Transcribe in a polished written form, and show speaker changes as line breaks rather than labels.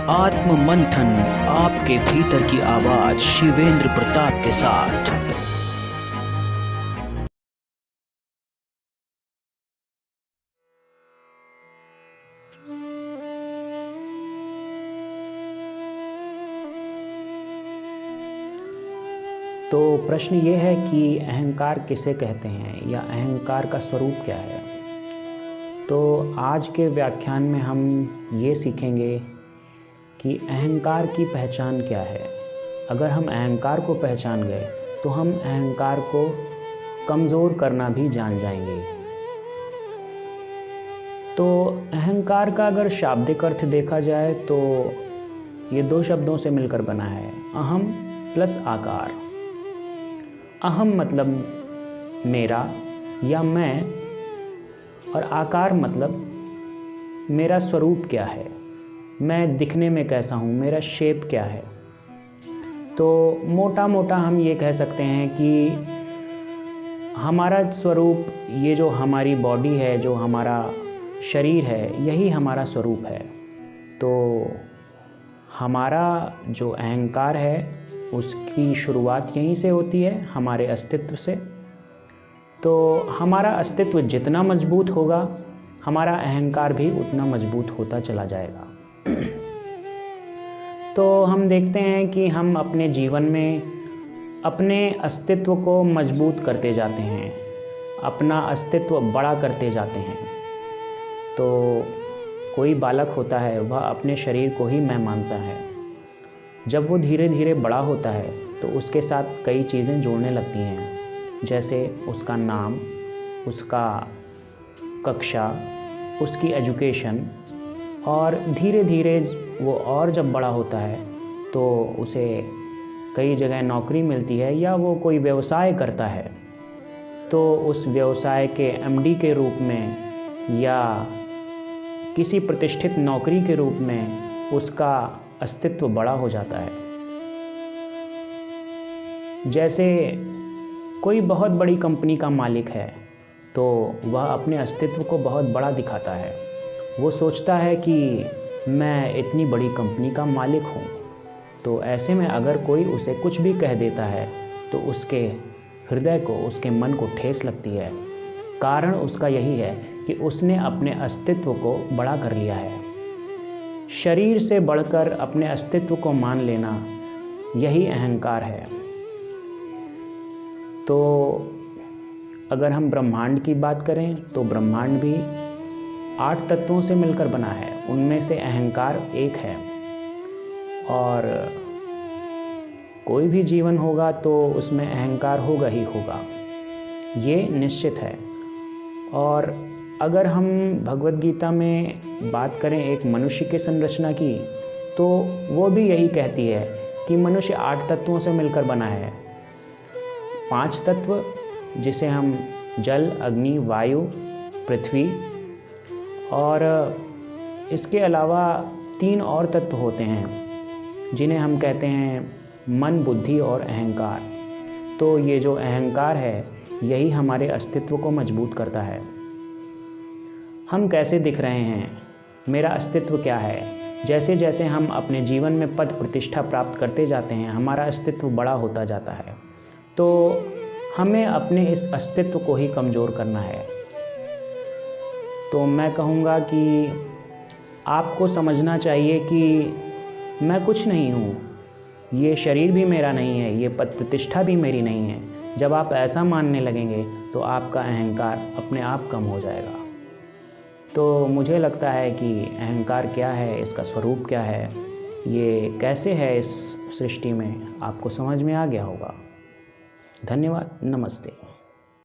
आत्म मंथन, आपके भीतर की आवाज शिवेंद्र प्रताप के साथ।
तो प्रश्न ये है कि अहंकार किसे कहते हैं या अहंकार का स्वरूप क्या है। तो आज के व्याख्यान में हम ये सीखेंगे कि अहंकार की पहचान क्या है। अगर हम अहंकार को पहचान गए तो हम अहंकार को कमज़ोर करना भी जान जाएंगे। तो अहंकार का अगर शाब्दिक अर्थ देखा जाए तो ये दो शब्दों से मिलकर बना है, अहम प्लस आकार। अहम मतलब मेरा या मैं, और आकार मतलब मेरा स्वरूप क्या है, मैं दिखने में कैसा हूँ, मेरा शेप क्या है। तो मोटा मोटा हम ये कह सकते हैं कि हमारा स्वरूप, ये जो हमारी बॉडी है, जो हमारा शरीर है, यही हमारा स्वरूप है। तो हमारा जो अहंकार है उसकी शुरुआत यहीं से होती है, हमारे अस्तित्व से। तो हमारा अस्तित्व जितना मजबूत होगा, हमारा अहंकार भी उतना मजबूत होता चला जाएगा। तो हम देखते हैं कि हम अपने जीवन में अपने अस्तित्व को मजबूत करते जाते हैं, अपना अस्तित्व बड़ा करते जाते हैं। तो कोई बालक होता है, वह अपने शरीर को ही मैं मानता है। जब वो धीरे धीरे बड़ा होता है तो उसके साथ कई चीज़ें जोड़ने लगती हैं, जैसे उसका नाम, उसका कक्षा, उसकी एजुकेशन, और धीरे धीरे वो और जब बड़ा होता है तो उसे कई जगह नौकरी मिलती है या वो कोई व्यवसाय करता है। तो उस व्यवसाय के एमडी के रूप में या किसी प्रतिष्ठित नौकरी के रूप में उसका अस्तित्व बड़ा हो जाता है। जैसे कोई बहुत बड़ी कंपनी का मालिक है तो वह अपने अस्तित्व को बहुत बड़ा दिखाता है। वो सोचता है कि मैं इतनी बड़ी कंपनी का मालिक हूँ। तो ऐसे में अगर कोई उसे कुछ भी कह देता है तो उसके हृदय को, उसके मन को ठेस लगती है। कारण उसका यही है कि उसने अपने अस्तित्व को बड़ा कर लिया है। शरीर से बढ़कर अपने अस्तित्व को मान लेना, यही अहंकार है। तो अगर हम ब्रह्मांड की बात करें तो ब्रह्मांड भी 8 तत्वों से मिलकर बना है, उनमें से अहंकार एक है। और कोई भी जीवन होगा तो उसमें अहंकार होगा ही होगा, ये निश्चित है। और अगर हम भगवद गीता में बात करें एक मनुष्य के संरचना की, तो वो भी यही कहती है कि मनुष्य 8 तत्वों से मिलकर बना है। 5 तत्व जिसे हम जल, अग्नि, वायु, पृथ्वी, और इसके अलावा 3 और तत्व होते हैं जिन्हें हम कहते हैं मन, बुद्धि और अहंकार। तो ये जो अहंकार है यही हमारे अस्तित्व को मजबूत करता है। हम कैसे दिख रहे हैं, मेरा अस्तित्व क्या है। जैसे जैसे हम अपने जीवन में पद प्रतिष्ठा प्राप्त करते जाते हैं, हमारा अस्तित्व बड़ा होता जाता है। तो हमें अपने इस अस्तित्व को ही कमज़ोर करना है। तो मैं कहूँगा कि आपको समझना चाहिए कि मैं कुछ नहीं हूँ, ये शरीर भी मेरा नहीं है, ये पद प्रतिष्ठा भी मेरी नहीं है। जब आप ऐसा मानने लगेंगे तो आपका अहंकार अपने आप कम हो जाएगा। तो मुझे लगता है कि अहंकार क्या है, इसका स्वरूप क्या है, ये कैसे है इस सृष्टि में, आपको समझ में आ गया होगा। धन्यवाद, नमस्ते।